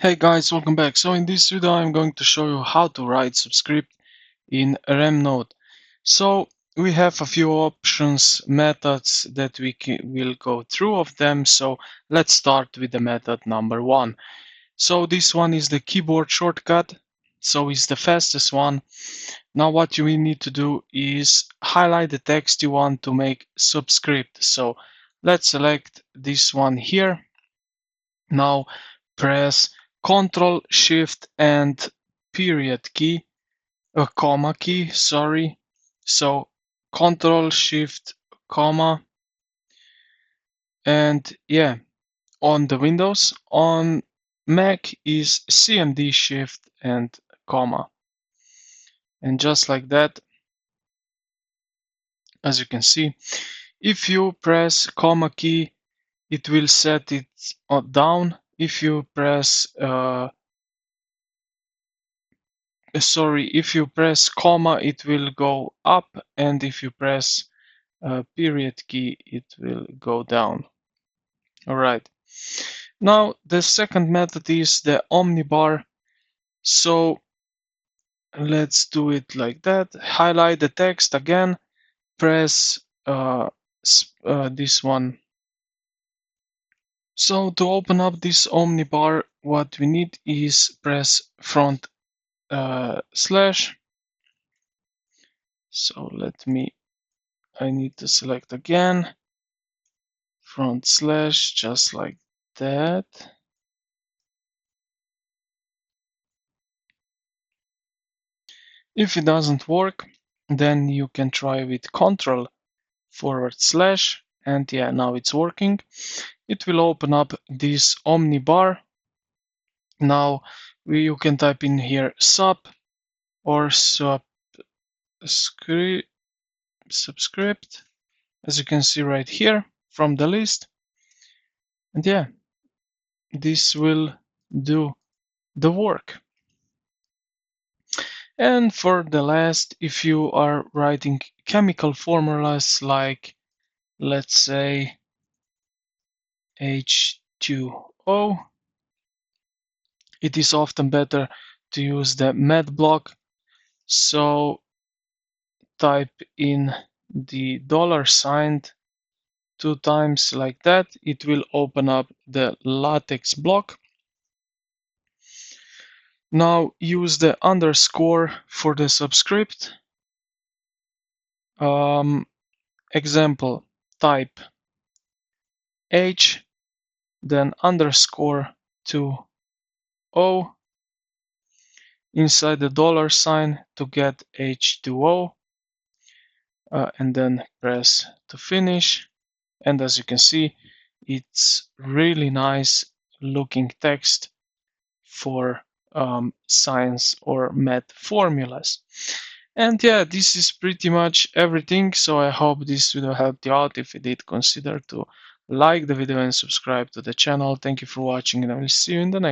Hey guys, welcome back. So in this video I'm going to show you how to write SUBSCRIPT in RemNote. So we have a few options, methods that will go through of them. So let's start with the method number 1. So this one is the keyboard shortcut. So it's the fastest one. Now what you will need to do is highlight the text you want to make SUBSCRIPT. So let's select this one here. Now press Ctrl Shift and period key, comma key, sorry. So Ctrl Shift comma, and yeah, on the Windows. On Mac is CMD Shift and comma. And just like that, as you can see, if you press comma key, it will set it down. If you press if you press comma, it will go up, and if you press period key, it will go down. All right. Now the second method is the omnibar. So let's do it like that. Highlight the text again, press this one. So to open up this omnibar, what we need is press front slash. So I need to select again front slash, just like that. If it doesn't work, then you can try with Ctrl forward slash, and yeah, now it's working. It will open up this omnibar. Now you can type in here sub or subscript, as you can see right here from the list. And yeah, this will do the work. And for the last, if you are writing chemical formulas like, let's say, H2O, it is often better to use the med block. So type in the $sign 2 times like that. It will open up the LaTeX block. Now use the underscore for the subscript. Example, type H, then underscore to O inside the $sign to get H2O, and then press to finish. And as you can see, it's really nice looking text for science or math formulas. And yeah, this is pretty much everything. So I hope this video helped you out. If it did, consider to like the video and subscribe to the channel. Thank you for watching, and I will see you in the next